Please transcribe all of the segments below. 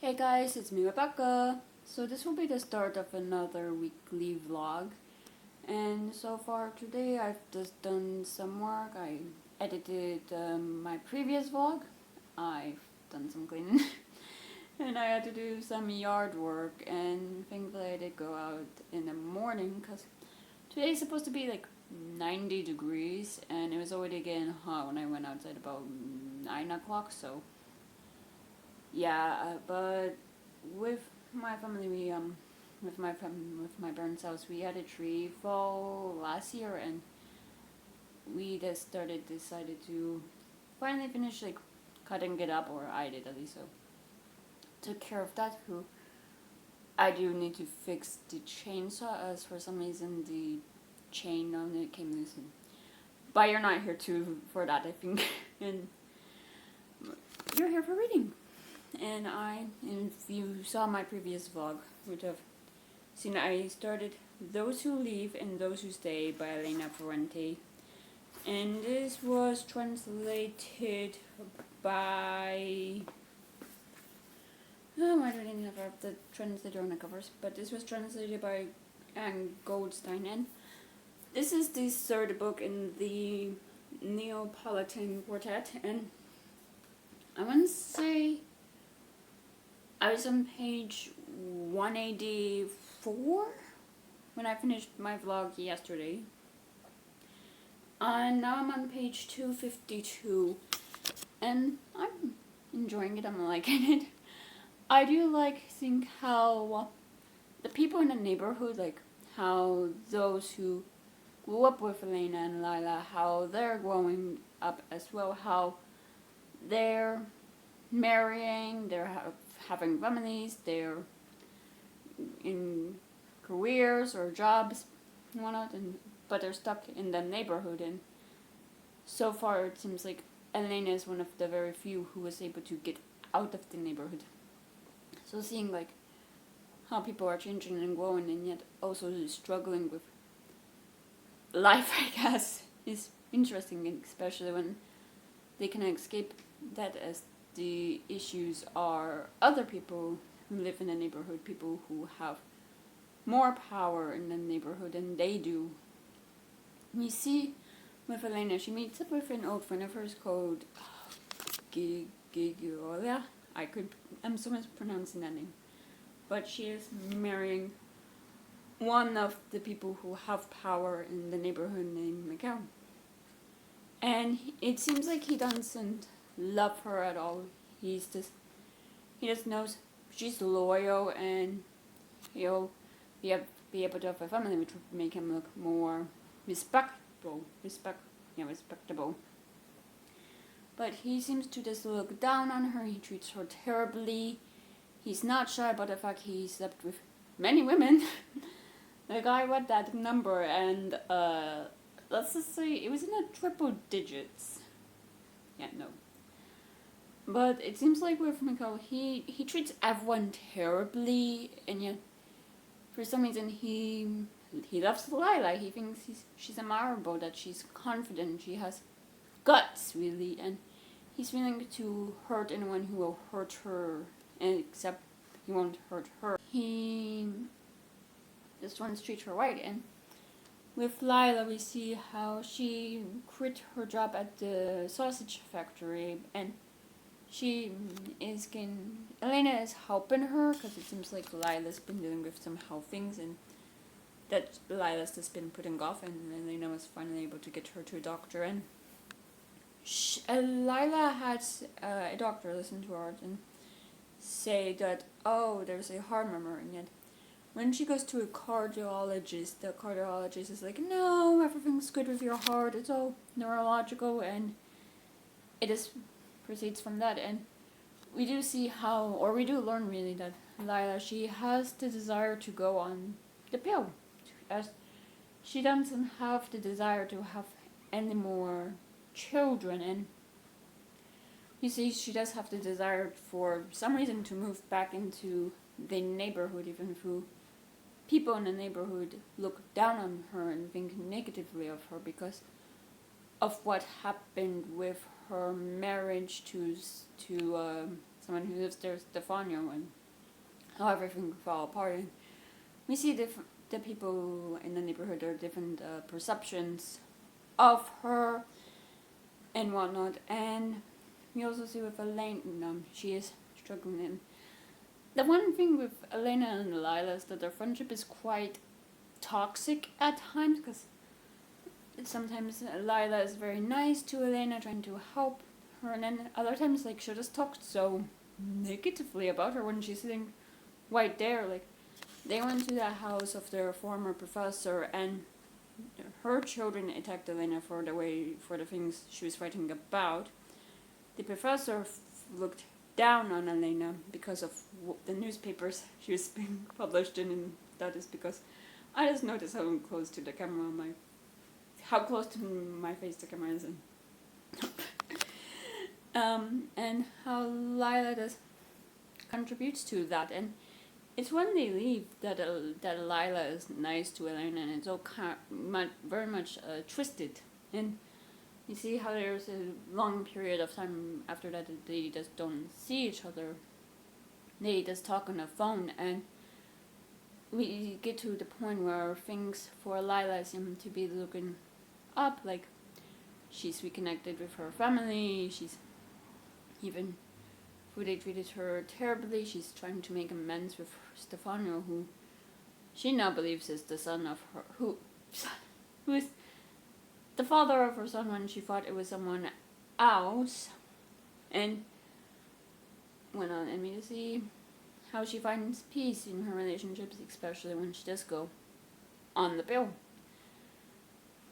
Hey guys, it's me Rebecca. So this will be the start of another weekly vlog. And so far today I've just done some work. I edited my previous vlog. I've done some cleaning. And I had to do some yard work, and thankfully I did go out in the morning because today is supposed to be like 90 degrees and it was already getting hot when I went outside about 9 o'clock, so yeah, but with my family, with my parents' house, we had a tree fall last year, and we just decided to finally finish like cutting it up, or I did at least. So took care of that. Who I do need to fix the chainsaw, as for some reason the chain on it came loose. But you're not here for that, I think, and you're here for reading. And if you saw my previous vlog, would have seen I started Those Who Leave and Those Who Stay by Elena Ferrante. And this was translated by... Oh, I don't even have the translator on the covers, but this was translated by Anne Goldstein. And this is the third book in the Neapolitan Quartet, and I want to say I was on page 184 when I finished my vlog yesterday. And now I'm on page 252. And I'm enjoying it, I'm liking it. I do like seeing how the people in the neighborhood, like how those who grew up with Elena and Lila, how they're growing up as well, how they're marrying, they're having families, they're in careers or jobs and whatnot, but they're stuck in the neighborhood. And so far it seems like Elena is one of the very few who was able to get out of the neighborhood. So seeing like how people are changing and growing and yet also struggling with life, I guess, is interesting, especially when they can escape that, as the issues are other people who live in the neighborhood, people who have more power in the neighborhood than they do. We see with Elena, she meets up with an old friend of hers called Gigiola. I'm so mispronouncing that name. But she is marrying one of the people who have power in the neighborhood named Miguel. And it seems like he doesn't love her at all. He just knows she's loyal, and he'll be able to have a family, which would make him look more respectable. But he seems to just look down on her. He treats her terribly. He's not shy about the fact he slept with many women. The guy read that number, and let's just say it was in the triple digits. Yeah, no. But it seems like with Miguel, he treats everyone terribly, and yet for some reason he loves Lila. He thinks she's admirable, that she's confident, she has guts, really, and he's willing to hurt anyone who will hurt her, except he won't hurt her. He just wants to treat her right. And with Lila, we see how she quit her job at the sausage factory, and Elena is helping her, because it seems like Lila's been dealing with some health things, and that Lila's just been putting off, and Elena was finally able to get her to a doctor. And Lila had a doctor listen to her and say that, oh, there's a heart murmur, and yet when she goes to a cardiologist, the cardiologist is like, no, everything's good with your heart, it's all neurological, and it just proceeds from that. And we do learn really that Lila, she has the desire to go on the pill, as she doesn't have the desire to have any more children. And you see, she does have the desire for some reason to move back into the neighborhood, even though people in the neighborhood look down on her and think negatively of her because of what happened with her marriage to someone who lives there, Stefano, and how everything fall apart. And we see the people in the neighborhood, there are different perceptions of her and whatnot. And we also see with Elena, she is struggling. And the one thing with Elena and Lila is that their friendship is quite toxic at times, because sometimes Lila is very nice to Elena, trying to help her, and then other times, like, she just talked so negatively about her when she's sitting right there. Like, they went to the house of their former professor, and her children attacked Elena for the things she was fighting about. The professor looked down on Elena because of the newspapers she was being published in, and that is because I just noticed how close to the camera how close to my face the camera is, and how Lila does contributes to that. And it's when they leave that Lila is nice to Elena, and it's all very much twisted. And you see how there's a long period of time after that they just don't see each other. They just talk on the phone, and we get to the point where things for Lila seem to be looking up. Like, she's reconnected with her family. She's even, who they treated her terribly, she's trying to make amends with Stefano, who she now believes is the son of her, who is the father of her son when she thought it was someone else. And went on and we see how she finds peace in her relationships, especially when she does go on the pill,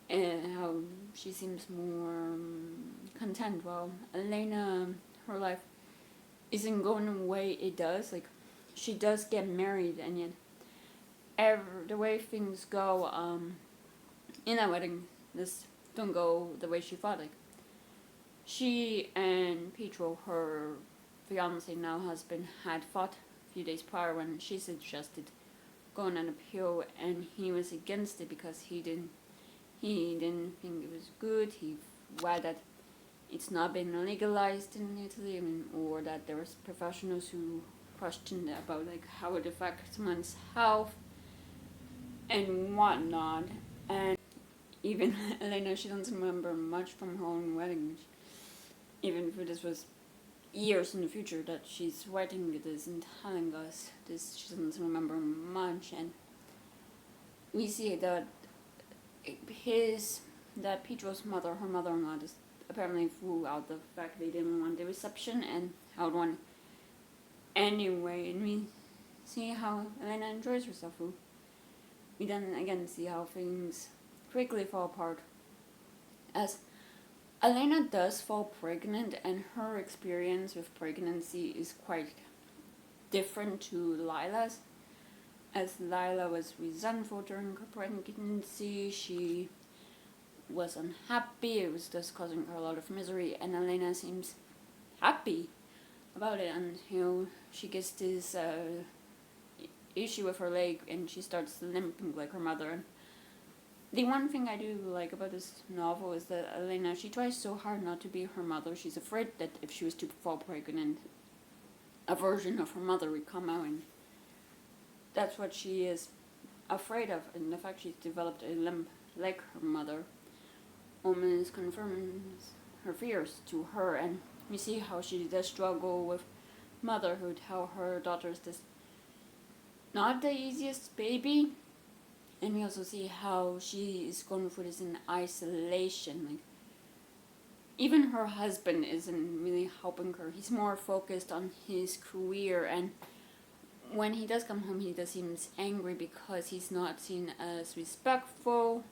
and how she seems more content, while Elena, her life isn't going the way it does. Like, she does get married, and yet the way things go in that wedding, this don't go the way she thought. Like, she and Pietro, her fiance, now husband, had fought a few days prior when she suggested going on a pill, and he was against it because he didn't think it was good. He read that it's not been legalized in Italy, or that there was professionals who questioned about like how it affects someone's health and whatnot. And even Elena, she doesn't remember much from her own wedding, even if this was years in the future that she's writing this and telling us this. She doesn't remember much, and we see that Pedro's mother, her mother-in-law, just apparently threw out the fact they didn't want the reception and held one anyway. And we see how Elena enjoys herself. We then again see how things quickly fall apart as Elena does fall pregnant, and her experience with pregnancy is quite different to Lila's. As Lila was resentful during her pregnancy, she was unhappy, it was just causing her a lot of misery, and Elena seems happy about it until she gets this issue with her leg and she starts limping like her mother. And the one thing I do like about this novel is that Elena, she tries so hard not to be her mother. She's afraid that if she was to fall pregnant, a version of her mother would come out, and that's what she is afraid of. And the fact she's developed a limp like her mother almost confirms her fears to her. And we see how she does struggle with motherhood, how her daughter is just not the easiest baby. And we also see how she is going through this in isolation. Like, even her husband isn't really helping her. He's more focused on his career, and when he does come home, he does seems angry because he's not seen as respectful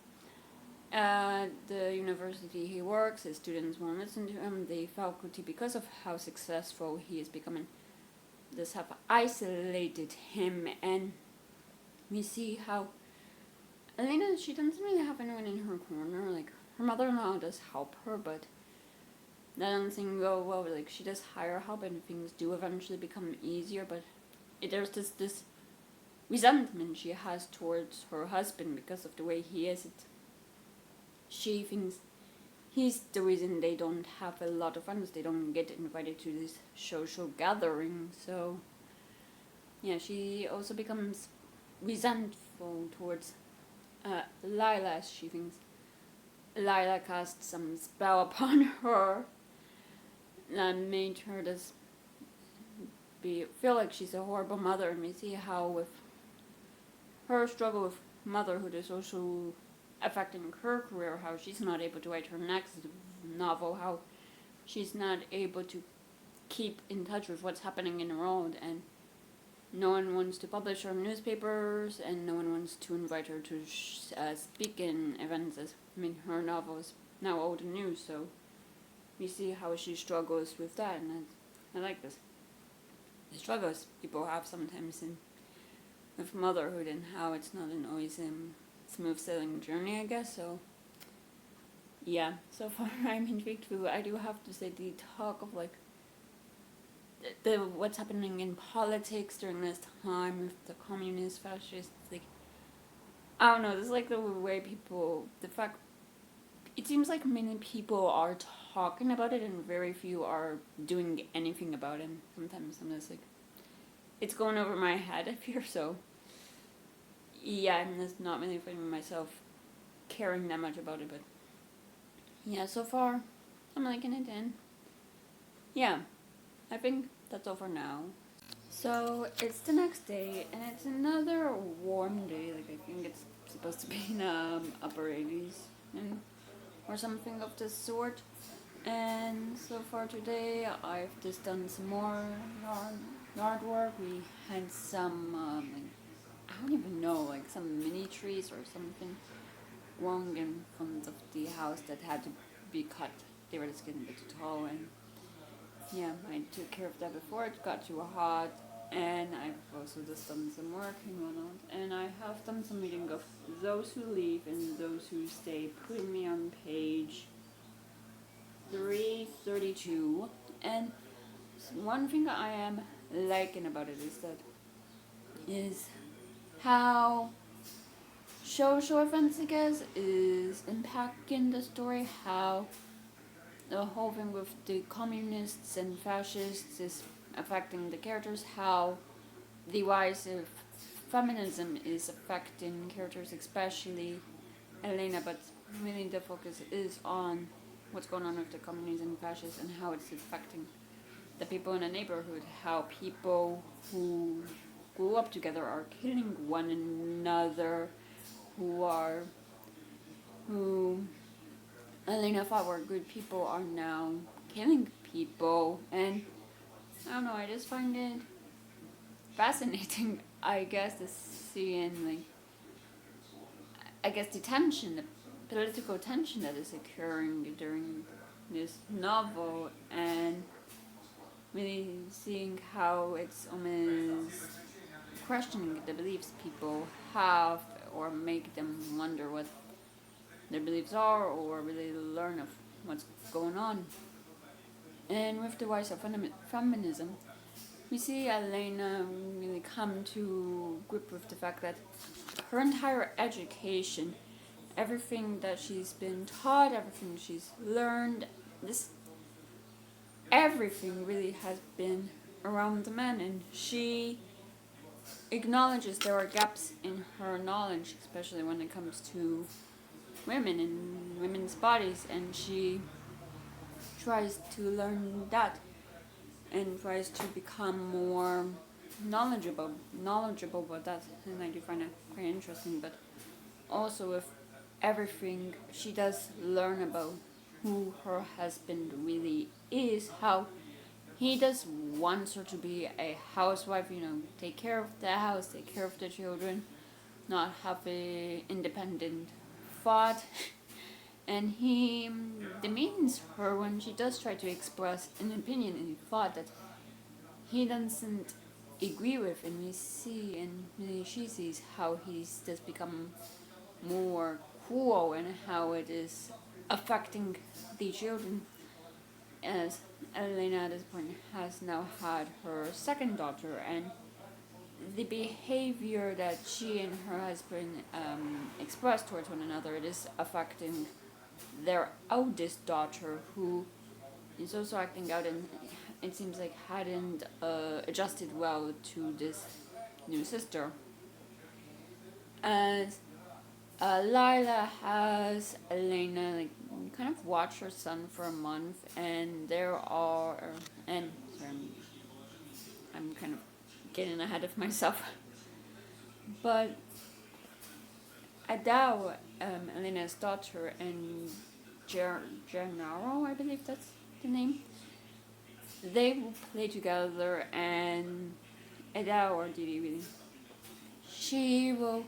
at the university he works. His students won't listen to him. The faculty, because of how successful he is becoming, just have isolated him. And we see how Elena, she doesn't really have anyone in her corner. Like, her mother-in-law does help her, but that doesn't go well. Like, she does hire help, and things do eventually become easier, but there's this resentment she has towards her husband because of the way he is. She thinks he's the reason they don't have a lot of friends. They don't get invited to this social gathering. So yeah, she also becomes resentful towards Lila, as she thinks Lila cast some spell upon her that made her just feel like she's a horrible mother. And we see how with her struggle with motherhood is also affecting her career, how she's not able to write her next novel, how she's not able to keep in touch with what's happening in the world, and no one wants to publish her in newspapers, and no one wants to invite her to speak in events. Her novel is now old and new, so we see how she struggles with that, and I like this. The struggles people have sometimes with motherhood, and how it's not always a smooth sailing journey, I guess. So yeah, so far I'm intrigued too. I do have to say, the talk of like the what's happening in politics during this time with the communist fascists, like, I don't know, this is like the way people, the fact, it seems like many people are talking about it and very few are doing anything about it. And sometimes I'm just like, it's going over my head, I fear. So yeah, I'm just not really finding myself caring that much about it, but yeah, so far I'm liking it, and yeah, I think that's all for now. So it's the next day, and it's another warm day. Like, I think it's supposed to be in upper 80s and or something of the sort. And so far today, I've just done some more yard work. We had some I don't even know, like some mini trees or something wrong in front of the house that had to be cut. They were just getting a bit too tall, and yeah, I took care of that before it got too hot. And I've also just done some work and whatnot, and I have done some reading of Those Who Leave and Those Who Stay, putting me on page 332. And one thing I am liking about it is how social events, I guess, is impacting the story, how the whole thing with the communists and fascists is affecting the characters, how the rise of feminism is affecting characters, especially Elena, but really the focus is on what's going on with the communists and fascists and how it's affecting the people in the neighborhood, how people who grew up together are killing one another, who Elena thought were good people are now killing people. And I don't know, I just find it fascinating, I guess, to see, and like, I guess the tension, the political tension that is occurring during this novel, and really seeing how it's almost questioning the beliefs people have, or make them wonder what their beliefs are, or really learn of what's going on. And with the rise of feminism, we see Elena really come to grip with the fact that her entire education, everything that she's been taught, everything she's learned, everything really has been around the men, and she acknowledges there are gaps in her knowledge, especially when it comes to women and women's bodies, and she tries to learn that and tries to become more knowledgeable about that, and I do find it quite interesting. But also with everything she does learn about who her husband really is, how he does wants her to be a housewife, take care of the house, take care of the children, not have a independent thought. And he demeans her when she does try to express an opinion and a thought that he doesn't agree with, and we see, and really she sees how he's just become more cruel and how it is affecting the children, as Elena at this point has now had her second daughter, and the behavior that she and her husband express towards one another, it is affecting their oldest daughter, who is also acting out and it seems like hadn't adjusted well to this new sister. As Lila has Elena like kind of watch her son for a month, and sorry, I'm kind of getting ahead of myself, but Adao, Elena's daughter, and Gennaro, I believe that's the name, they will play together, and Adao, or Didi really, she will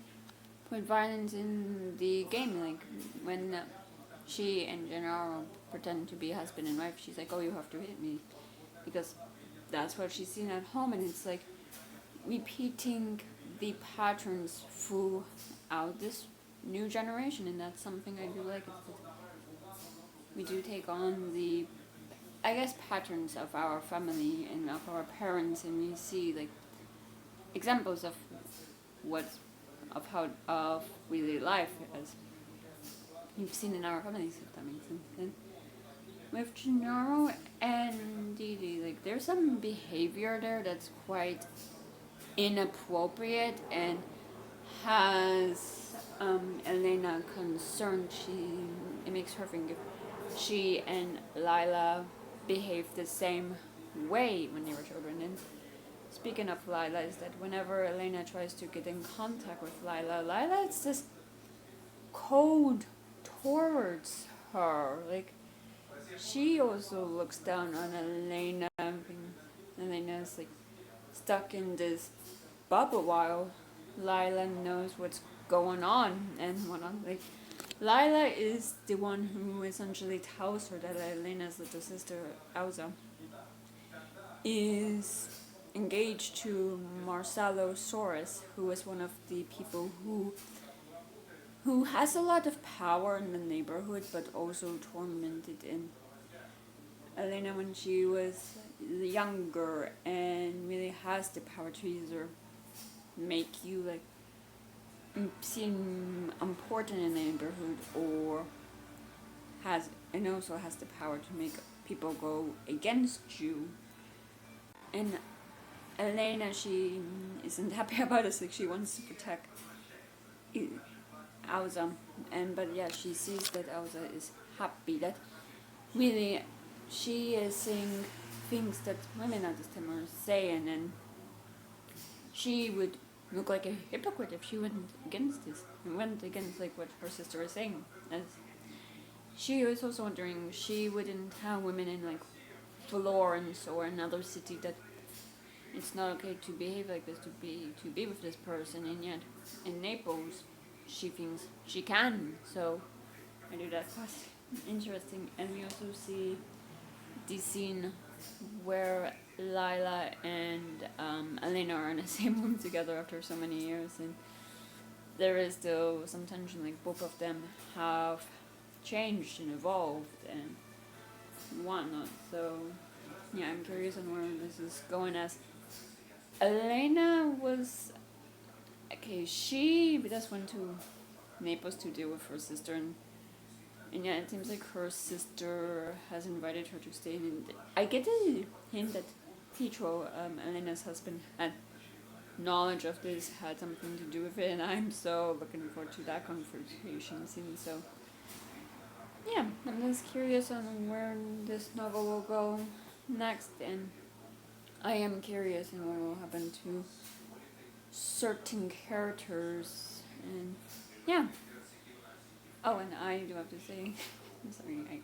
put violence in the game, like when she and Gennaro pretend to be husband and wife, she's like, oh, you have to hit me, because that's what she's seen at home, and it's like repeating the patterns throughout this new generation, and that's something I do like. We do take on the, I guess, patterns of our family and of our parents, and we see like examples of how really life as you've seen in our families, if that makes sense. And with Gennaro and Didi, like there's some behavior there that's quite inappropriate and has Elena concerned. It makes her think if she and Lila behaved the same way when they were children. And speaking of Lila, is that whenever Elena tries to get in contact with Lila is just cold towards her. Like she also looks down on Elena. Elena's like stuck in this bubble while Lila knows what's going on and whatnot. Like Lila is the one who essentially tells her that Elena's little sister Elsa is engaged to Marcelo Soares, who is one of the people who has a lot of power in the neighborhood, but also tormented in Elena when she was younger, and really has the power to either make you like seem important in the neighborhood, or also has the power to make people go against you. And Elena, she isn't happy about this. Like she wants to protect Elsa, but yeah, she sees that Elsa is happy. That really she is saying things that women at this time are saying, and she would look like a hypocrite if she went against this and went against like what her sister was saying. As she was also wondering, she wouldn't tell women in like Florence or another city that it's not okay to behave like this, to be with this person, and yet in Naples she thinks she can. So I do that quite interesting. And we also see the scene where Lila and Elena are in the same room together after so many years, and there is still some tension, like both of them have changed and evolved and whatnot. So yeah, I'm curious on where this is going, as Elena was she just went to Naples to deal with her sister, and yeah, it seems like her sister has invited her to stay. And I get the hint that Pietro, Elena's husband, had knowledge of this, had something to do with it, and I'm so looking forward to that confrontation scene. So yeah, I'm just curious on where this novel will go next, and I am curious in what will happen to certain characters, and yeah. Oh, and I do have to say, I'm sorry,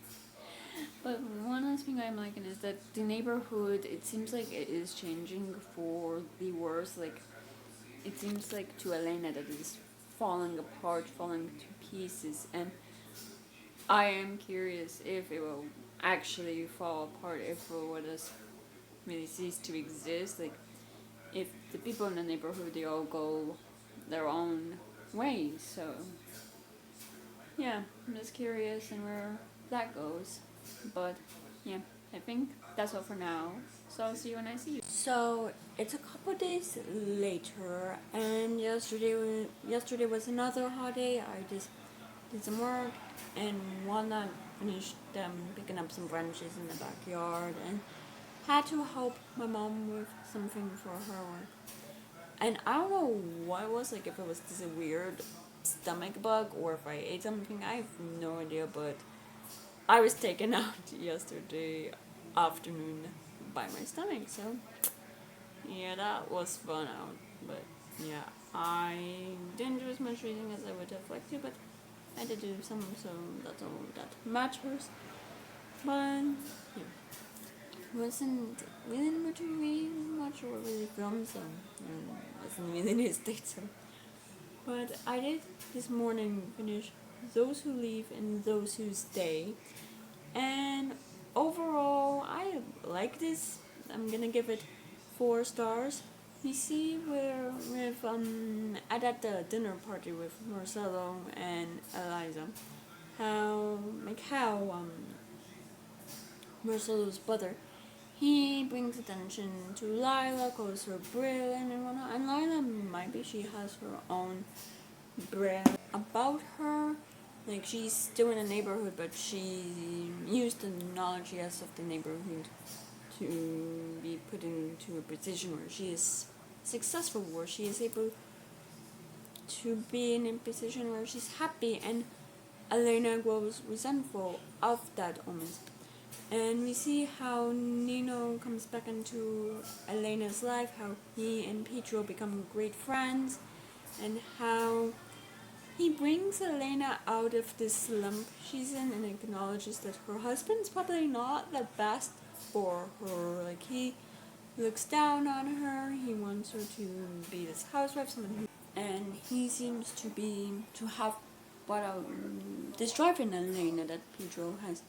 but one last thing I'm liking is that the neighborhood, it seems like it is changing for the worse. Like, it seems like to Elena that it is falling apart, falling to pieces, and I am curious if it will actually fall apart, if it will just really cease to exist. Like, if the people in the neighborhood, they all go their own ways. So yeah, I'm just curious and where that goes. But yeah, I think that's all for now. So I'll see you when I see you. So it's a couple days later, and yesterday was another hot day. I just did some work, and while I finished picking up some branches in the backyard, and had to help my mom with something for her. And I don't know what it was, like if it was just a weird stomach bug or if I ate something, I have no idea, but I was taken out yesterday afternoon by my stomach, so yeah, that was fun out. But yeah, I didn't do as much reading as I would have liked to, but I did do some, so that's all that matters. But yeah, wasn't really much to read much or really film, so wasn't really in a state. So, but I did this morning finish Those Who Leave and Those Who Stay, and overall I like this. I'm gonna give it 4 stars. You see, we're with at the dinner party with Marcelo and Eliza, how Marcelo's brother, he brings attention to Lila, calls her brilliant and whatnot, and Lila, maybe she has her own brand about her. Like, she's still in the neighborhood, but she used the knowledge she has of the neighborhood to be put into a position where she is successful, where she is able to be in a position where she's happy, and Elena grows resentful of that almost. And we see how Nino comes back into Elena's life, how he and Pietro become great friends, and how he brings Elena out of this slump she's in and acknowledges that her husband's probably not the best for her. Like, he looks down on her, he wants her to be this housewife, and he seems to have this drive in Elena that Pietro has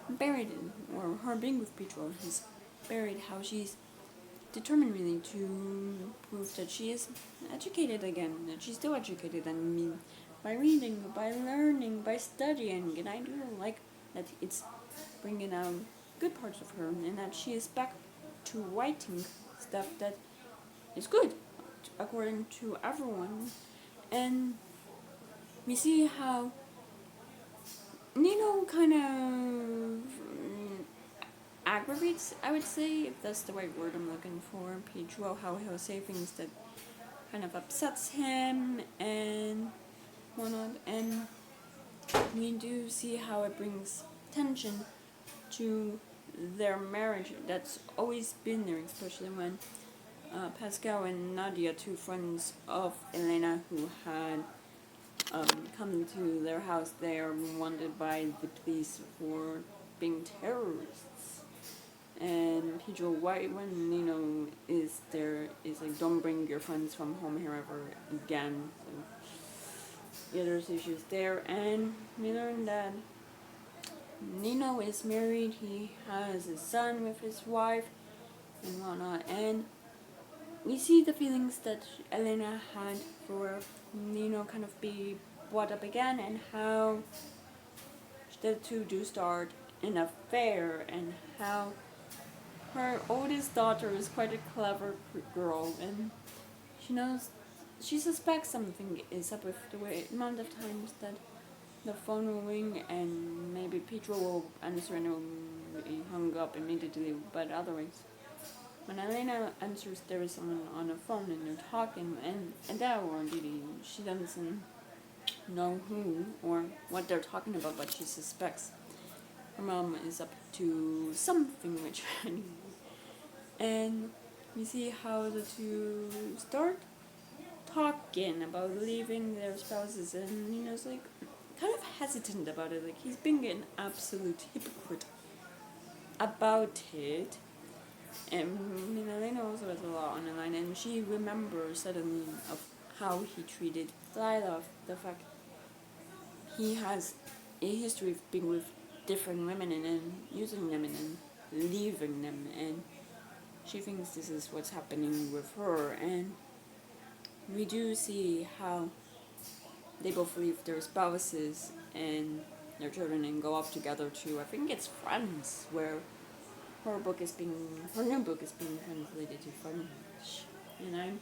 buried in, or her being with Pietro has buried, how she's determined really to prove that she is educated again, that she's still educated, and me by reading, by learning, by studying, and I do like that it's bringing out good parts of her, and that she is back to writing stuff that is good according to everyone. And we see how Nino kind of aggravates, I would say, if that's the right word I'm looking for, Pietro, how he'll say things that kind of upsets him and whatnot, and we do see how it brings tension to their marriage that's always been there, especially when Pascal and Nadia, 2 friends of Elena who had come to their house, they are wanted by the police for being terrorists. And Pedro White, when Nino is there, is like, don't bring your friends from home here ever again. So yeah, there's issues there. And we learn that Nino is married, he has a son with his wife and whatnot, and we see the feelings that Elena had for Nino kind of be brought up again, and how the two do start an affair, and how her oldest daughter is quite a clever girl, and she suspects something is up with the amount of times that the phone will ring, and maybe Pietro will answer and it will be hung up immediately, but otherwise, when Elena answers, there is someone on the phone and they're talking, and that one really, she doesn't know who or what they're talking about, but she suspects her mom is up to something, which and we see how the two start talking about leaving their spouses, and Nina's like kind of hesitant about it, like he's being an absolute hypocrite about it. And Elena also has a lot on the line, and she remembers suddenly of how he treated Lila, the fact he has a history of being with different women and using them and leaving them, and she thinks this is what's happening with her. And we do see how they both leave their spouses and their children and go off together to, I think it's France, where her new book is being translated to French, and I'm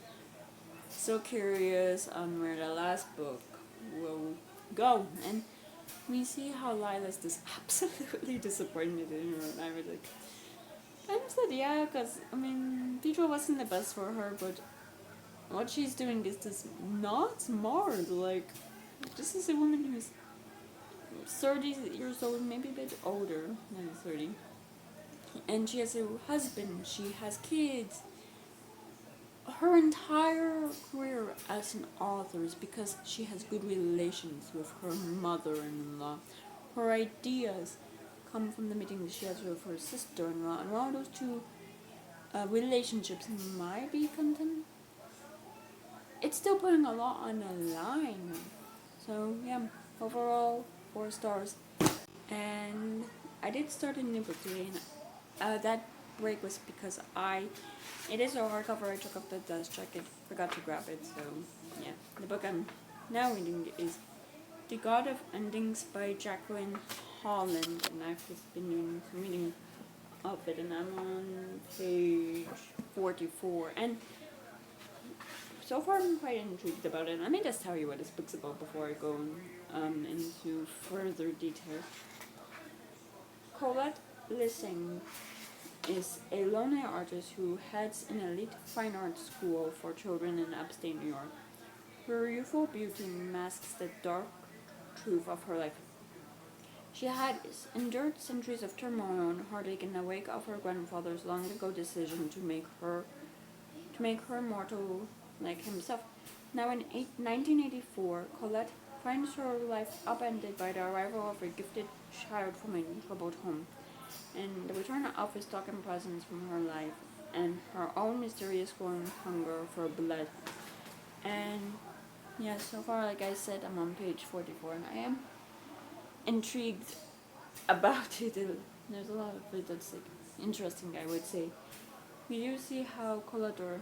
so curious on where the last book will go. And we see how Lila's absolutely disappointed in her, and I was like, kind of said, yeah, because, I mean, Vita wasn't the best for her, but what she's doing is just not smart. Like, this is a woman who's 30 years old, maybe a bit older than 30. And she has a husband, she has kids. Her entire career as an author is because she has good relations with her mother-in-law. Her ideas come from the meetings she has with her sister-in-law, and while those two relationships might be content, it's still putting a lot on the line. So yeah, overall 4 stars. And I did start a new book today, and that break was because it is a hardcover. I took off the dust jacket, forgot to grab it. So yeah, the book I'm now reading is The God of Endings by Jacqueline Holland, and I've just been doing some reading of it, and I'm on page 44. And so far I'm quite intrigued about it. Let me just tell you what this book's about before I go into further detail. Colette Lissing is a lonely artist who heads an elite fine arts school for children in upstate New York. Her youthful beauty masks the dark truth of her life. She had endured centuries of turmoil and heartache in the wake of her grandfather's long ago decision to make her immortal like himself. Now in 1984, Colette finds her life upended by the arrival of a gifted child from a troubled home, and the return of his talking presence from her life, and her own mysterious growing hunger for blood. And yeah, so far, like I said, I'm on page 44, and I am intrigued about it. There's a lot of it that's like interesting, I would say. We do see how Colette,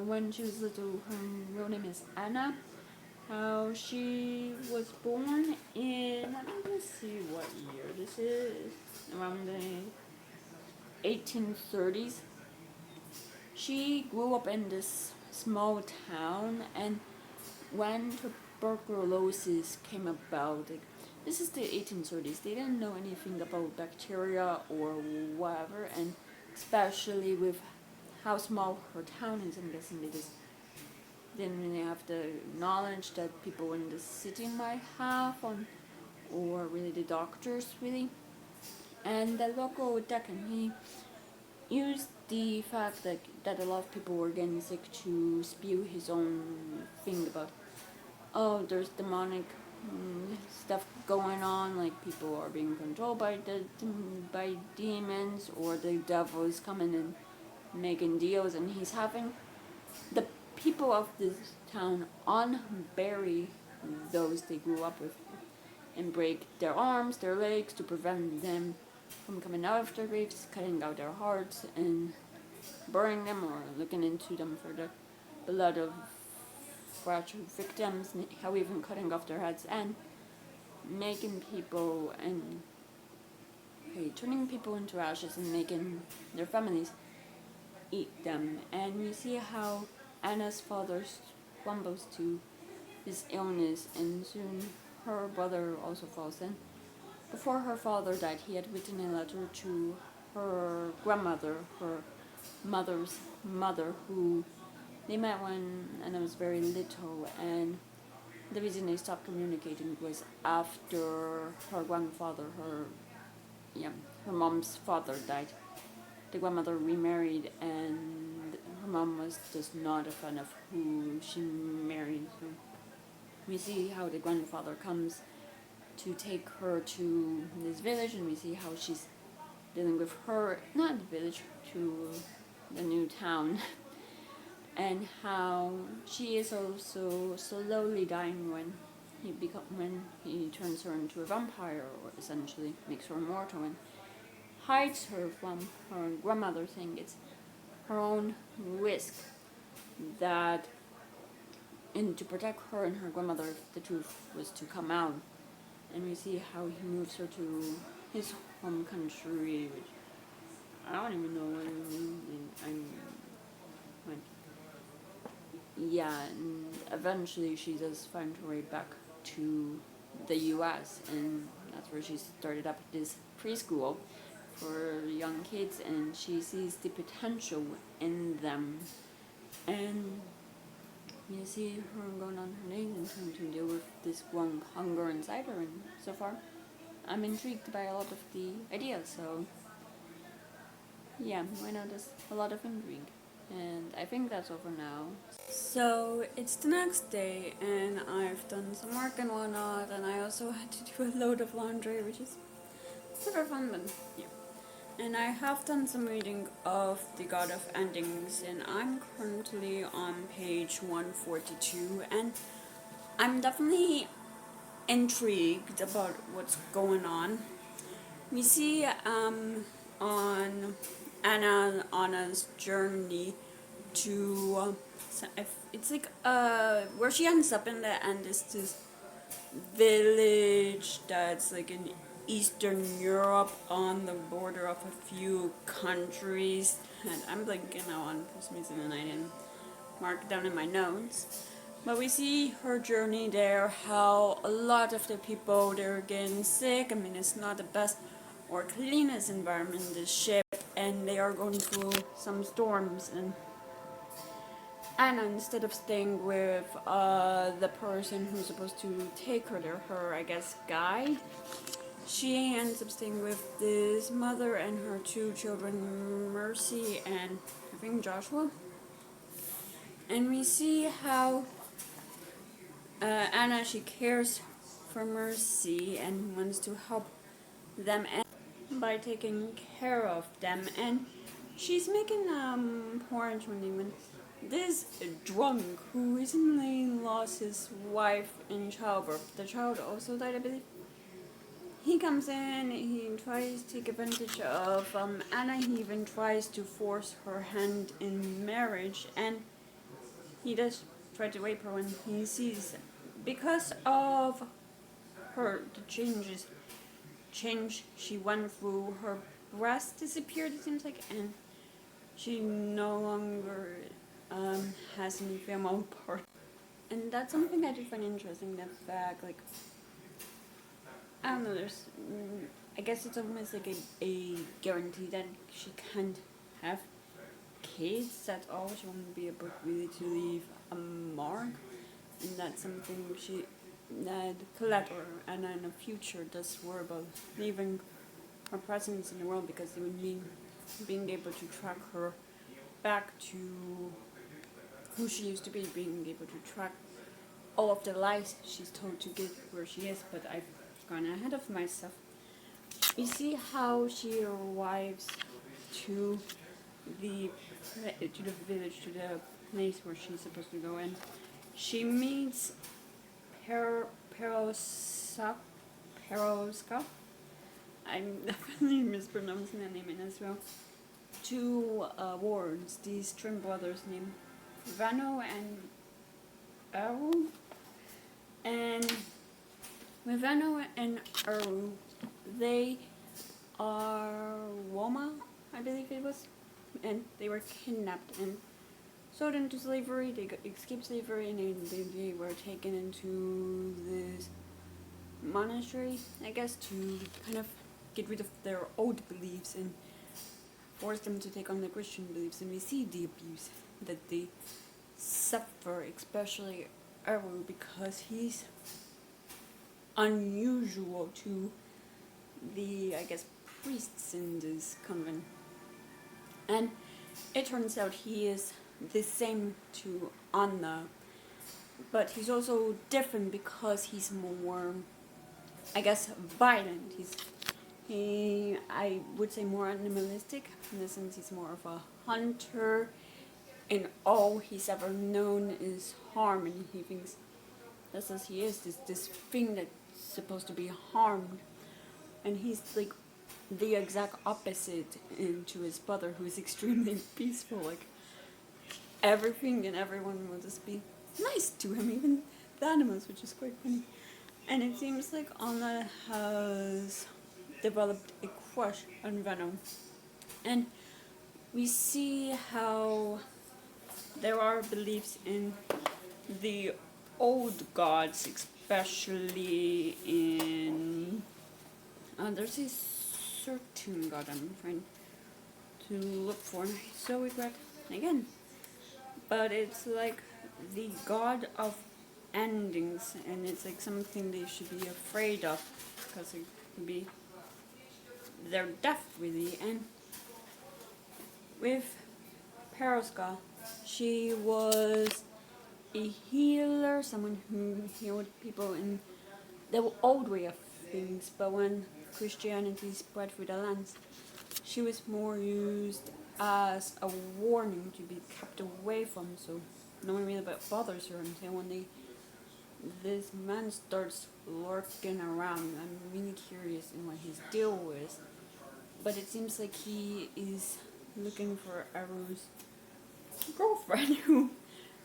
when she was little, her real name is Anna, how she was born in, let me just see what year this is, around the 1830s. She grew up in this small town, and when tuberculosis came about, like, this is the 1830s, they didn't know anything about bacteria or whatever, and especially with how small her town is, I'm guessing they just didn't really have the knowledge that people in the city might have, or really the doctors really. And the local deacon, he used the fact that a lot of people were getting sick to spew his own thing about, oh, there's demonic stuff going on, like people are being controlled by demons, or the devil is coming and making deals, and he's having the people of this town unbury those they grew up with and break their arms, their legs, to prevent them from coming out of their graves, cutting out their hearts and burying them, or looking into them for the blood of fragile victims, how even cutting off their heads and making people and turning people into ashes and making their families eat them. And we see how Anna's father succumbs to his illness, and soon her brother also falls in. Before her father died, he had written a letter to her grandmother, her mother's mother, who they met when Anna was very little, and the reason they stopped communicating was after her grandfather, her mom's father died. The grandmother remarried, and her mom was just not a fan of who she married. So we see how the grandfather comes to take her to this village, and we see how she's dealing with her, not the village, to the new town, and how she is also slowly dying when he turns her into a vampire, or essentially makes her immortal and hides her from her grandmother, saying it's her own risk that, and to protect her and her grandmother if the truth was to come out. And we see how he moves her to his home country, which I don't even know what it means. Yeah, and eventually she does find her way back to the US, and that's where she started up this preschool for young kids, and she sees the potential in them. And you see her going on her knees and trying to deal with this growing hunger inside her, and so far I'm intrigued by a lot of the ideas, so yeah, right now there's a lot of intrigue. And I think that's all for now. So it's the next day, and I've done some work and whatnot, and I also had to do a load of laundry, which is super fun, but yeah. And I have done some reading of The God of Endings, and I'm currently on page 142, and I'm definitely intrigued about what's going on. We see on Anna's journey to it's like where she ends up in the end is this village that's like in Eastern Europe on the border of a few countries, and I'm blanking now on for some reason and I didn't mark it down in my notes. But we see her journey there, how a lot of the people, they're getting sick. I mean, it's not the best or cleanest environment, this ship, and they are going through some storms. And Anna, instead of staying with the person who's supposed to take her there, her, I guess, guide, she ends up staying with this mother and her two children, Mercy and I think Joshua. And we see how Anna, she cares for Mercy and wants to help them by taking care of them, and she's making porridge when this drunk who recently lost his wife in childbirth, the child also died, I believe, he comes in, he tries to take advantage of Anna, he even tries to force her hand in marriage, and he does try to rape her when he sees, because of her, the change she went through, her breast disappeared, it seems like, and she no longer has any female part. And that's something I do find interesting, that fact, like, I don't know, there's, I guess it's almost like a guarantee that she can't have kids at all, she won't be able really to leave a mark, and that's something that Colette or Anna in the future does worry about, leaving her presence in the world, because it would mean being able to track her back to who she used to be, being able to track all of the lies she's told to get where she is. But I've gone ahead of myself. We see how she arrives to the village, to the place where she's supposed to go, and she meets Peroska. I'm definitely mispronouncing the name in as well. Two wards, these twin brothers named Vano and Aru. And with Vano and Aru, they are Roma, I believe it was, and they were kidnapped and sold into slavery. They escaped slavery, and they were taken into this monastery, I guess, to kind of get rid of their old beliefs and force them to take on the Christian beliefs. And we see the abuse that they suffer, especially Aru, because he's unusual to the, I guess, priests in this convent. And it turns out he is the same to Anna, but he's also different because he's more, I guess, violent. I would say more animalistic, in the sense he's more of a hunter, and all he's ever known is harm, and he thinks that's as he is, this thing that's supposed to be harmed, and he's like the exact opposite to his brother, who is extremely peaceful. Like, everything and everyone will just be nice to him, even the animals, which is quite funny. And it seems like Anna has developed a crush on Venom. And we see how there are beliefs in the old gods, especially in there's this certain god I'm trying to look for, and I so regret again, but it's like the god of endings, and it's like something they should be afraid of because it could be their death really. And with Peroska, she was a healer, someone who healed people in the old way of things, but when Christianity spread through the lands, she was more used as a warning to be kept away from, so no one really bothers her until one day this man starts lurking around. I'm really curious in what his deal is, but it seems like he is looking for Aru's girlfriend, who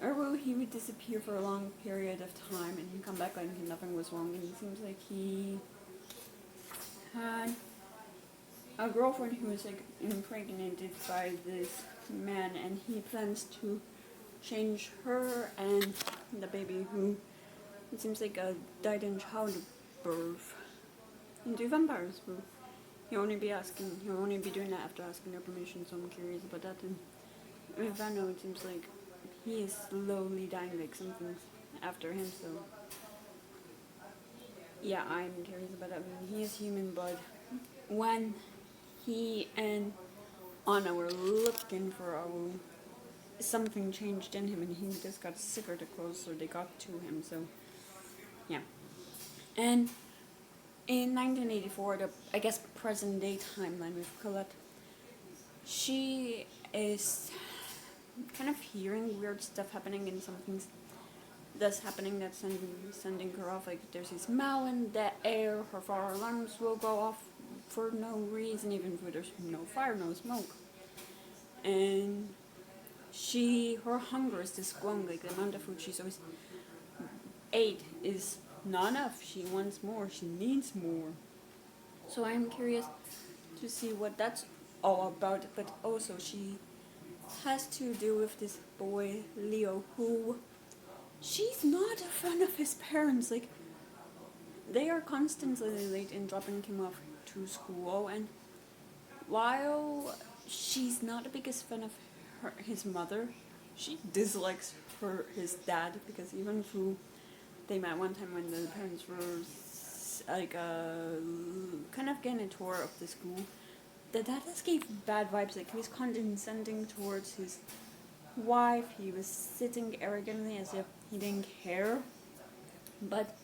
Aru, he would disappear for a long period of time and come back like nothing was wrong, and it seems like he had a girlfriend who was like impregnated by this man, and he plans to change her and the baby, who it seems like died in childbirth, into vampires. Who he'll only be doing that after asking their permission. So I'm curious about that. And with Vano, it seems like he is slowly dying, like something's after him. So yeah, I'm curious about that. I mean, he is human, but when he and Anna were looking for Aru, something changed in him, and he just got sicker the closer they got to him. So yeah. And in 1984, the I guess present day timeline with Colette, she is kind of hearing weird stuff happening, and something's that's happening that's sending her off. Like there's this smell in the air, her fire alarms will go off for no reason, even if there's no fire, no smoke. And her hunger is just growing, like the amount of food she's always ate is not enough. She wants more, she needs more. So I'm curious to see what that's all about, but also she has to deal with this boy, Leo, who she's not a fan of his parents. Like, they are constantly late in dropping him off to school, and while she's not the biggest fan of his mother, she dislikes his dad, because even through they met one time when the parents were like kind of getting a tour of the school, the dad just gave bad vibes. Like, he was condescending towards his wife, he was sitting arrogantly as if he didn't care. But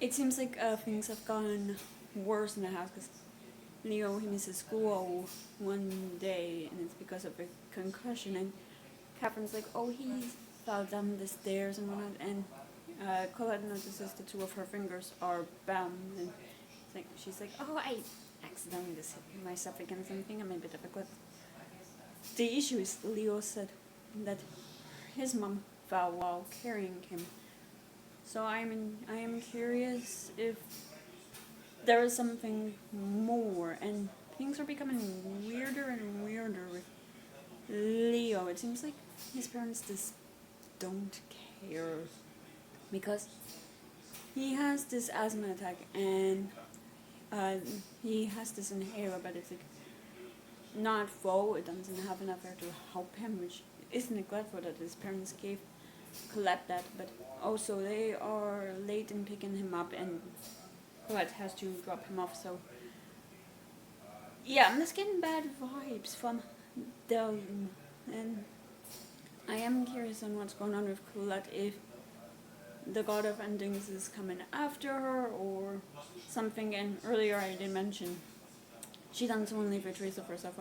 it seems like things have gotten worse in the house, because Leo, he misses school one day, and it's because of a concussion, and Catherine's like, oh, he fell down the stairs and whatnot, and Colette notices the two of her fingers are bound, and she's like, oh, I accidentally just hit myself against something, I'm a bit of a clip. The issue is Leo said that his mom fell while carrying him. So I am curious if there is something more, and things are becoming weirder and weirder with Leo. It seems like his parents just don't care, because he has this asthma attack, and he has this inhaler, but it's like not full, it doesn't have enough air to help him, which is neglectful that his parents gave Colette that. But also they are late in picking him up, and Colette has to drop him off. So yeah, I'm just getting bad vibes from them, and I am curious on what's going on with Colette, if the God of Endings is coming after her or something. And earlier I did mention she doesn't want to leave a trace of herself.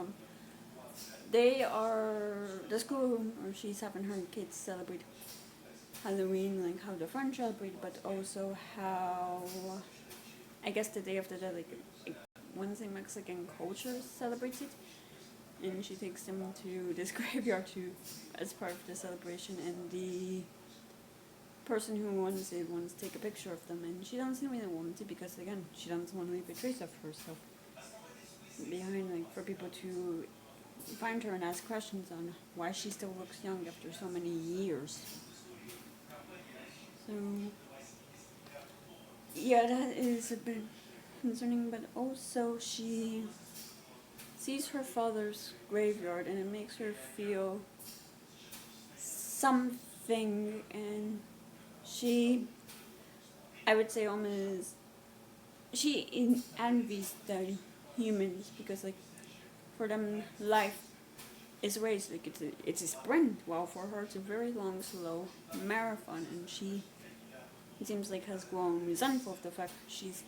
They are the school, or she's having her kids celebrate Halloween, like how the French celebrate, but also how I guess the Day of the Dead, like Wednesday Mexican culture celebrates it, and she takes them to this graveyard as part of the celebration, and the person who wants to take a picture of them, and she doesn't really want to, because again, she doesn't want to leave a trace of herself behind, like for people to find her and ask questions on why she still looks young after so many years. So yeah, that is a bit concerning, but also she sees her father's graveyard and it makes her feel something, and she, I would say almost, she envies the humans because like for them life is a race, like it's a sprint, while for her it's a very long slow marathon, and she, it seems like, has grown resentful of the fact she's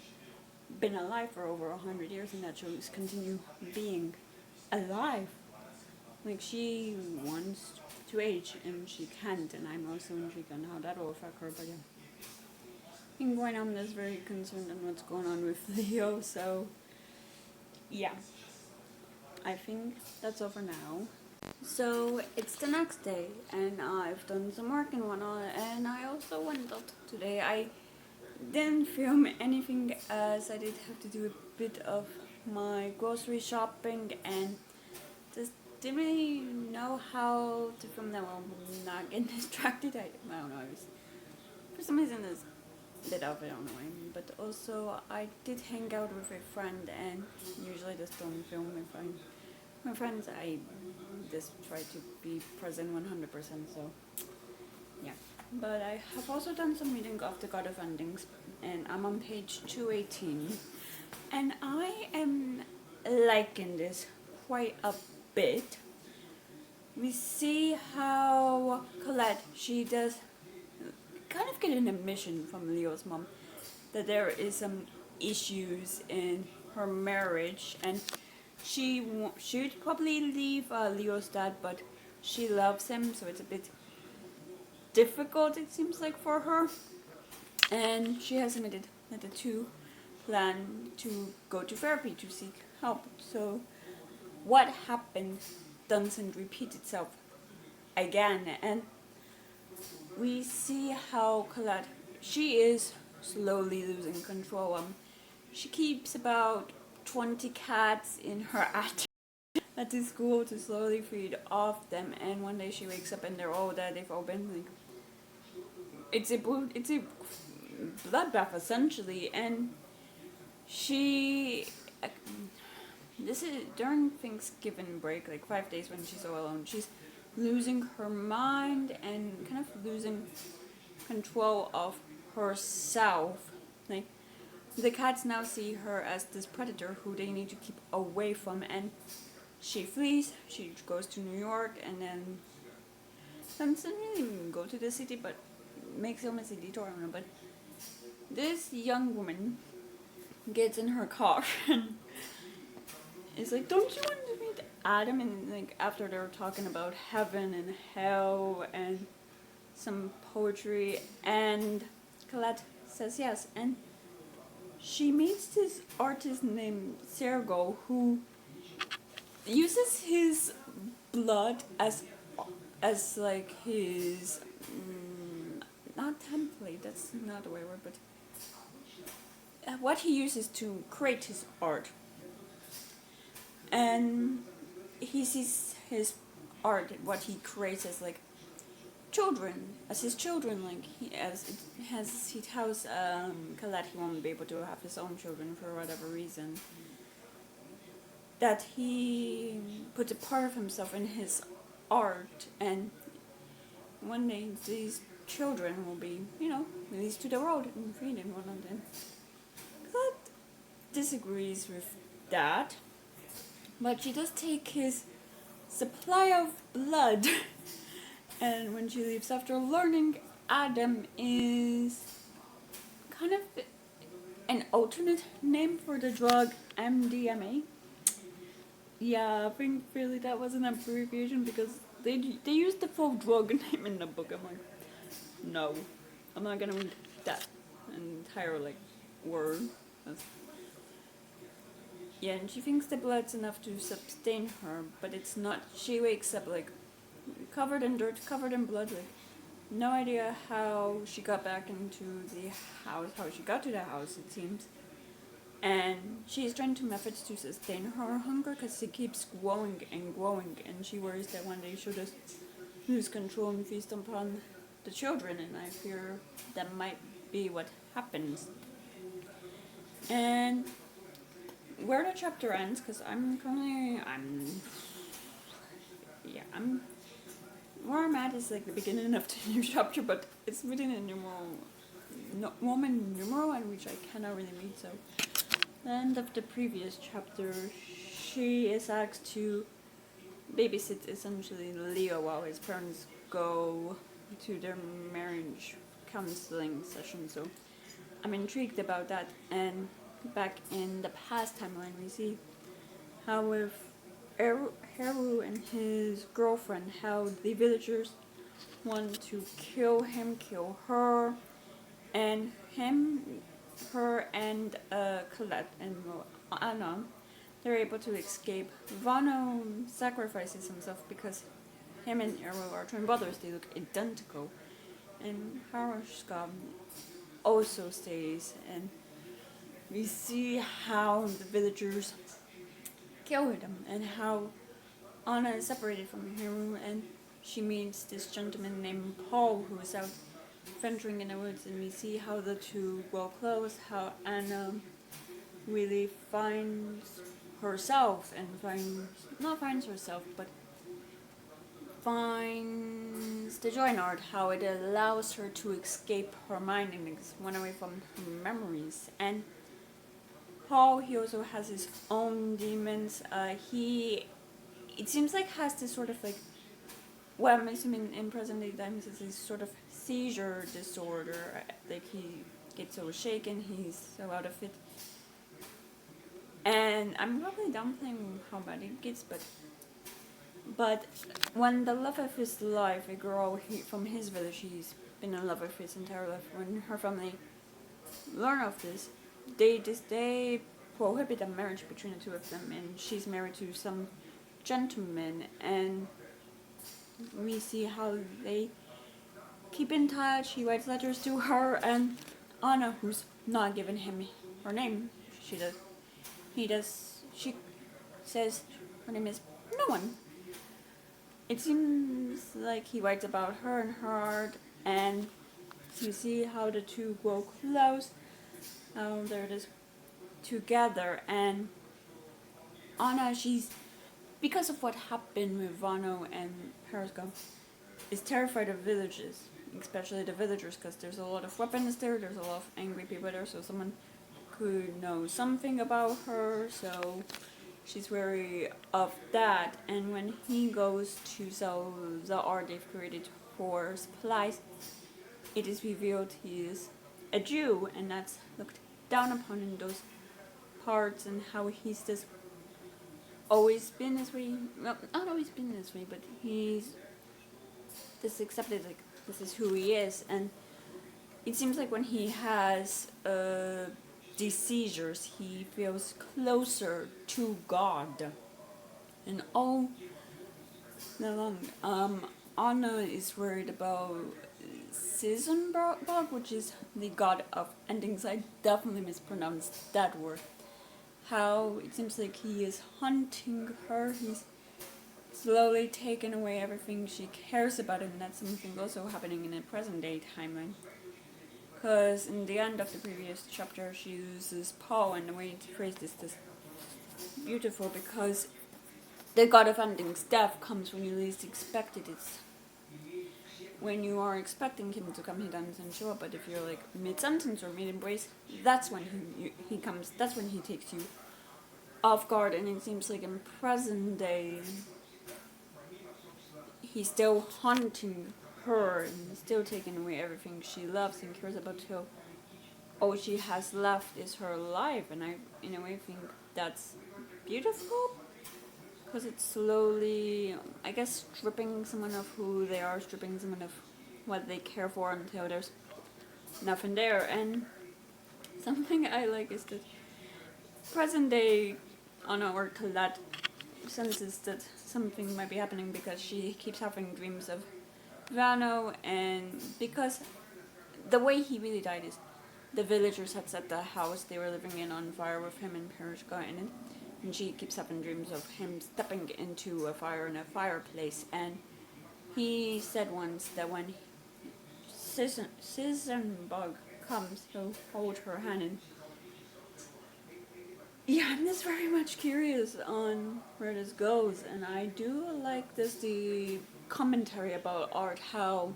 been alive for over 100 years and that she'll continue being alive. Like she wants to age and she can't, and I'm also intrigued on how that will affect her. But yeah, I think right now I'm just very concerned on what's going on with Leo. So yeah, I think that's all for now. So it's the next day, and I've done some work and whatnot, and I also went out today. I didn't film anything as I did have to do a bit of my grocery shopping and just didn't really know how to film that while not getting distracted. I don't know, for some reason there's a bit of it annoying, but also I did hang out with a friend, and usually just don't film my friends. I just try to be present 100%, so yeah. But I have also done some reading of The God of Endings, and I'm on page 218, and I am liking this quite a bit. We see how Colette, she does kind of get an admission from Leo's mom that there is some issues in her marriage, and she should probably leave Leo's dad, but she loves him, so it's a bit difficult, it seems like, for her. And she has admitted that the two plan to go to therapy to seek help. So what happened doesn't repeat itself again, and we see how Colette, she is slowly losing control. She keeps about 20 cats in her attic at the school to slowly feed off them, and one day she wakes up and they're all dead. They've all been like, it's a bloodbath essentially, and she, this is during Thanksgiving break, like 5 days when she's all alone, she's losing her mind and kind of losing control of herself. Like the cats now see her as this predator who they need to keep away from, and she flees. She goes to New York, and then doesn't really go to the city, but makes almost a detour on her. But this young woman gets in her car and is like, "Don't you want to meet Adam?" And like after they're talking about heaven and hell and some poetry, and Colette says yes, and she meets this artist named Sergo who uses his blood as like his not template, that's not the right word, but what he uses to create his art. And he sees his art, what he creates, as like children, as his children. Like he tells Colette he won't be able to have his own children for whatever reason, that he puts a part of himself in his art, and one day these children will be, released to the world and freed and whatnot. And Colette disagrees with that, but she does take his supply of blood. And when she leaves, after learning Adam is kind of an alternate name for the drug MDMA. Yeah, I think really that was an abbreviation because they used the full drug name in the book. I'm like, no, I'm not gonna read that entire word. Yeah, and she thinks the blood's enough to sustain her, but it's not. She wakes up covered in dirt, covered in blood, no idea how she got back into the house, how she got to the house, it seems. And she's trying to methods to sustain her hunger because it keeps growing and growing, and she worries that one day she'll just lose control and feast upon the children, and I fear that might be what happens. And where the chapter ends, because I'm where I'm at is like the beginning of the new chapter, but it's written in Roman numeral, and which I cannot really read. So, the end of the previous chapter, she is asked to babysit essentially Leo while his parents go to their marriage counseling session. So, I'm intrigued about that. And back in the past timeline, we see how with Haru and his girlfriend, how the villagers want to kill him, kill her, and her and Colette and Anna, they're able to escape. Vano sacrifices himself because him and Eru are twin brothers, they look identical. And Harushka also stays, and we see how the villagers kill them and how Anna is separated from Haru, and she meets this gentleman named Paul who is out venturing in the woods, and we see how the two grow close, how Anna really finds herself and finds the joy in art, how it allows her to escape her mind and run away from her memories. And Paul, he also has his own demons. It seems like has this sort of like, well, I'm assuming in present day times it's this sort of seizure disorder. Like he gets so shaken, he's so out of it. And I'm probably downplaying how bad it gets, but when the love of his life, a girl from his village, he's been in love with his entire life. When her family learn of this, they prohibit a marriage between the two of them, and she's married to some gentleman, and we see how they keep in touch. He writes letters to her, and Anna, who's not given him her name, she says her name is no one. It seems like he writes about her and her art, and you see how the two grow close. They're just together, and Anna, because of what happened with Vano and Perisco, is terrified of villages, especially the villagers, because there's a lot of weapons there's a lot of angry people there, so someone could know something about her, so she's wary of that. And when he goes to sell the art they've created for supplies, it is revealed he is a Jew, and that's looked down upon in those parts, and how he's just always been this way. Well, not always been this way, but he's just accepted, like, this is who he is. And it seems like when he has these seizures, he feels closer to God. And all along, Anna is worried about Sizenbog, which is the god of endings. I definitely mispronounced that word. How it seems like he is hunting her. He's slowly taking away everything she cares about, and that's something also happening in a present day timeline. Because in the end of the previous chapter, she uses Paul, and the way it's phrased is this beautiful, because the god of endings, death, comes when you least expect it. It's when you are expecting him to come, he doesn't show up. But if you're like mid-sentence or mid-embrace, that's when he comes. That's when he takes you off guard. And it seems like in present day, he's still hunting her and still taking away everything she loves and cares about, till all she has left is her life. And I, in a way, think that's beautiful, because it's slowly, I guess, stripping someone of who they are, stripping someone of what they care for, until there's nothing there. And something I like is that present day Anna, or Colette, senses that something might be happening, because she keeps having dreams of Vano, and because the way he really died is the villagers had set the house they were living in on fire with him and Perishka in it, and she keeps having dreams of him stepping into a fire in a fireplace. And he said once that when Sizenbog comes, he'll hold her hand, and yeah, I'm just very much curious on where this goes, and I do like this the commentary about art, how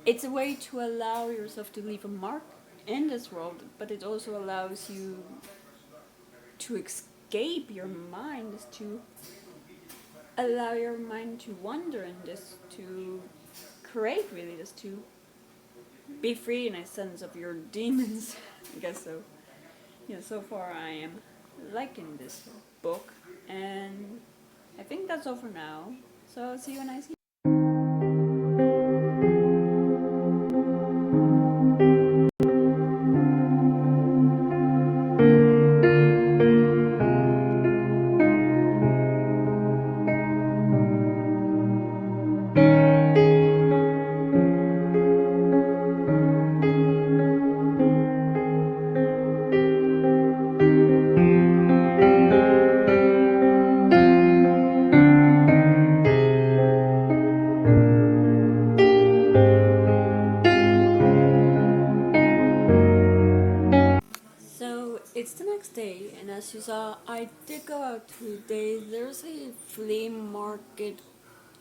it's a way to allow yourself to leave a mark in this world, but it also allows you to escape your mind, is to allow your mind to wander in this, to create really, just to be free in a sense of your demons. I guess so. Yeah, so far I am liking this book, and I think that's all for now. So see you when I see you. So it's the next day, and as you saw, I did go out today. There's a flea market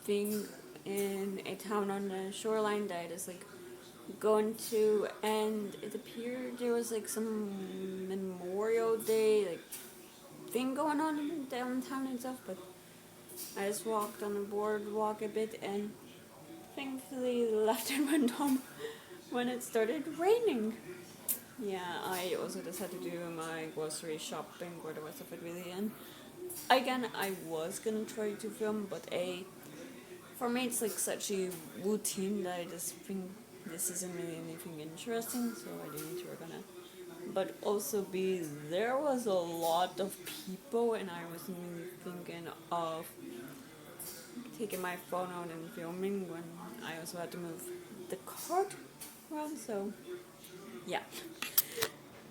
thing in a town on the shoreline that I just like going to, and it appeared there was like some Memorial Day like thing going on in downtown and stuff. But I just walked on the boardwalk a bit, and thankfully left and went home when it started raining. Yeah, I also just had to do my grocery shopping or the rest of it really. And again, I was gonna try to film, but for me it's like such a routine that I just think this isn't really anything interesting, so I didn't think we're gonna. But also there was a lot of people, and I wasn't really thinking of taking my phone out and filming when I also had to move the cart around, so yeah.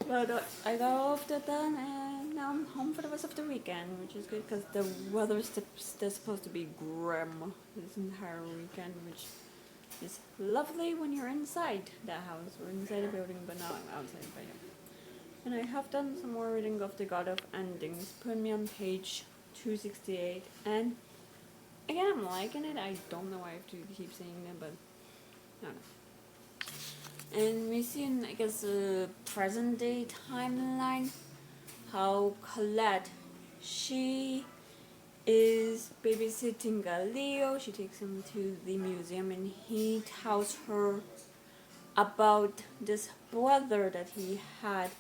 But I got all of that done, and now I'm home for the rest of the weekend, which is good because the weather's still supposed to be grim this entire weekend, which is lovely when you're inside the house or inside the building, but now I'm outside. But yeah. And I have done some more reading of the God of Endings, putting me on page 268, and again, I'm liking it. I don't know why I have to keep saying that, but I don't know. And we see in, I guess, the present day timeline how Colette, she is babysitting Galileo. She takes him to the museum, and he tells her about this brother that he had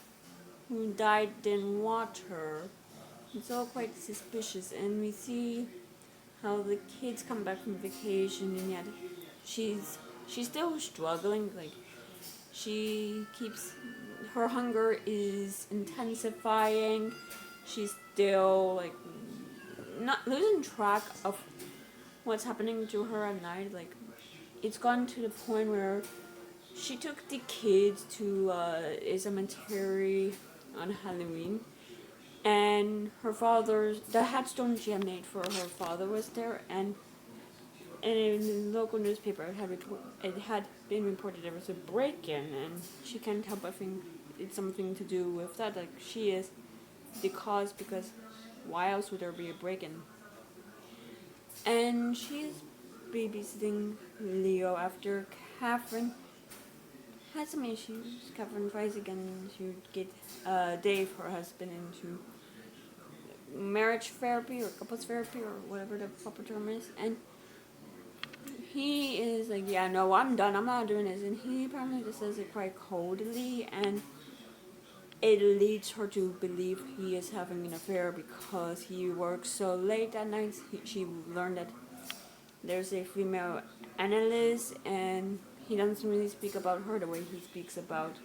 who died in water. It's all quite suspicious, and we see how the kids come back from vacation, and yet she's still struggling. Like, she keeps, her hunger is intensifying. She's still like not losing track of what's happening to her at night. Like, it's gone to the point where she took the kids to a cemetery on Halloween, and the headstone she had made for her father was there, and in the local newspaper it had been reported there was a break-in, and she can't help but think it's something to do with that. Like, she is the cause, because why else would there be a break-in? And she's babysitting Leo after Catherine had some issues. Catherine tries again to get Dave, her husband, into marriage therapy or couples therapy or whatever the proper term is, and he is like, yeah, no, I'm done, I'm not doing this, and he apparently just says it quite coldly, and it leads her to believe he is having an affair because he works so late at night. She learned that there's a female analyst, and he doesn't really speak about her the way he speaks about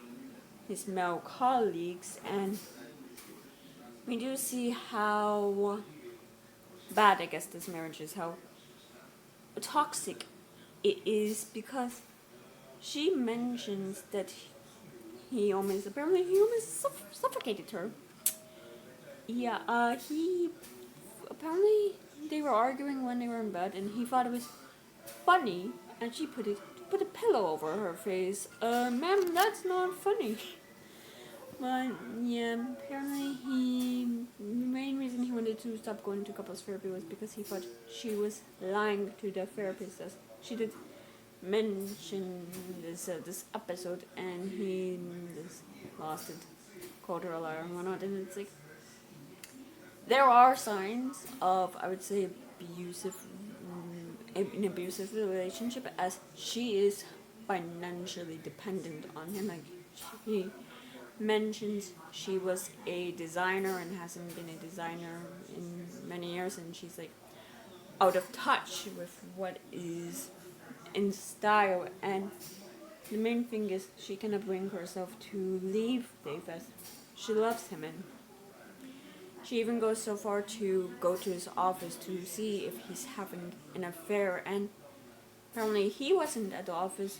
his male colleagues, and we do see how bad, I guess, this marriage is, how toxic it is, because she mentions that he almost suffocated her. Yeah, he apparently they were arguing when they were in bed, and he thought it was funny, and she put a pillow over her face. Ma'am, that's not funny. But yeah, apparently the main reason he wanted to stop going to couples therapy was because he thought she was lying to the therapist, as she did mention this episode, and he just lost it, called her a liar and whatnot. And it's like, there are signs of, I would say, an abusive relationship, as she is financially dependent on him. Like, she mentions she was a designer and hasn't been a designer in many years, and she's like out of touch with what is in style. And the main thing is she cannot bring herself to leave Dave, as she loves him, and she even goes so far to go to his office to see if he's having an affair. And apparently he wasn't at the office,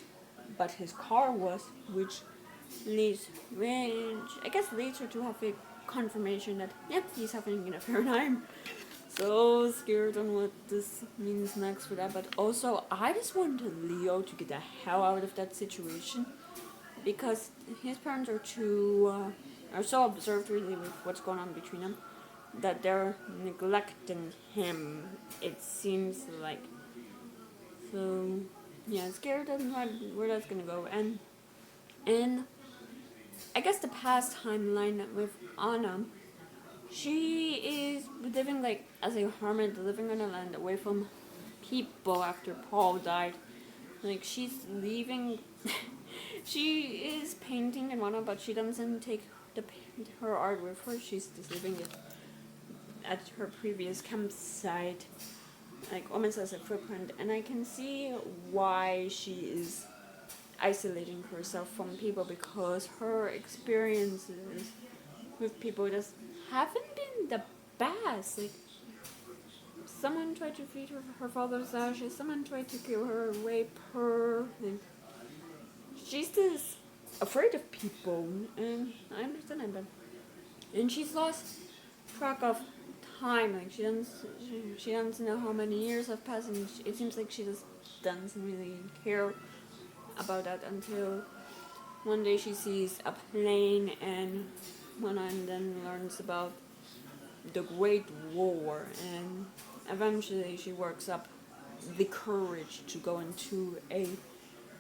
but his car was, which I guess leads her to have a confirmation that, yeah, he's having an affair. And I'm so scared on what this means next for that. But also, I just want Leo to get the hell out of that situation, because his parents are so observed really with what's going on between them, that they're neglecting him, it seems like. So yeah, scared of where that's gonna go. And I guess the past timeline with Anna, she is living like as a hermit, living on a land away from people after Paul died. Like, she's leaving. She is painting and whatnot, but she doesn't take her art with her. She's just leaving it at her previous campsite, like almost as a footprint. And I can see why she is isolating herself from people, because her experiences with people just haven't been the best. Like, someone tried to feed her father's ashes, someone tried to kill her, rape her, and she's just afraid of people, and I understand that. And she's lost track of time. Like, she doesn't know how many years have passed, and it seems like she just doesn't really care about that until one day she sees a plane and then learns about the Great War, and eventually she works up the courage to go into a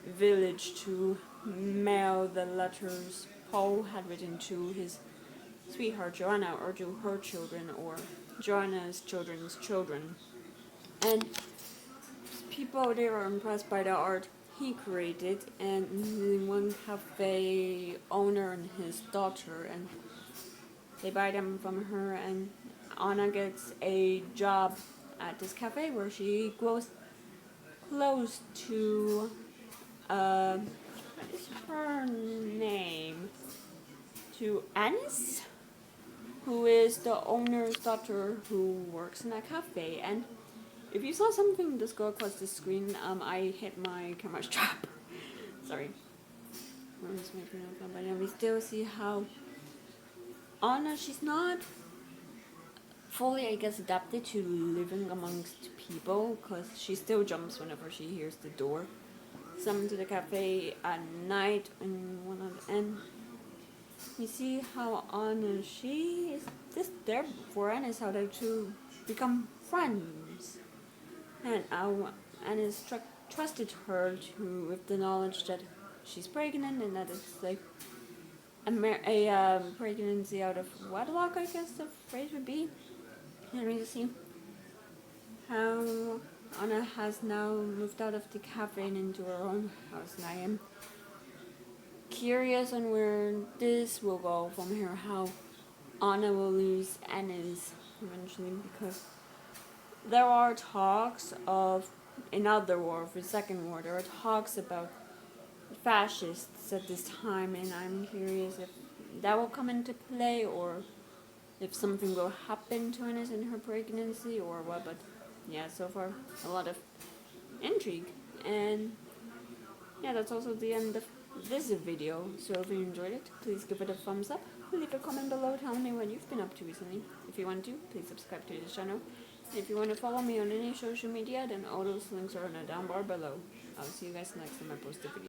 village to mail the letters Paul had written to his sweetheart Joanna, or to her children, or Joanna's children's children. And people there are impressed by the art he created, and one cafe owner and his daughter, and they buy them from her, and Anna gets a job at this cafe where she goes close to what is her name? To Anis, who is the owner's daughter who works in that cafe. And if you saw something just go across the screen, I hit my camera strap. Sorry. But yeah, we still see how Anna, she's not fully, I guess, adapted to living amongst people, because she still jumps whenever she hears the door summoned to the cafe at night and whatnot. And you see how Anna, she is just there for Anna's how they two become friends. And Anna's trusted her to, with the knowledge that she's pregnant, and that it's like a pregnancy out of wedlock, I guess the phrase would be. And we just see how Anna has now moved out of the cafe and into her own house. And I am curious on where this will go from here, how Anna will lose Anna's eventually, because there are talks of another war, of a second war. There are talks about fascists at this time, and I'm curious if that will come into play, or if something will happen to Anna in her pregnancy, or what. But yeah, so far a lot of intrigue. And yeah, that's also the end of this video. So if you enjoyed it, please give it a thumbs up, leave a comment below telling me what you've been up to recently. If you want to, please subscribe to this channel. And if you want to follow me on any social media, then all those links are in the down bar below. I'll see you guys next time I post a video.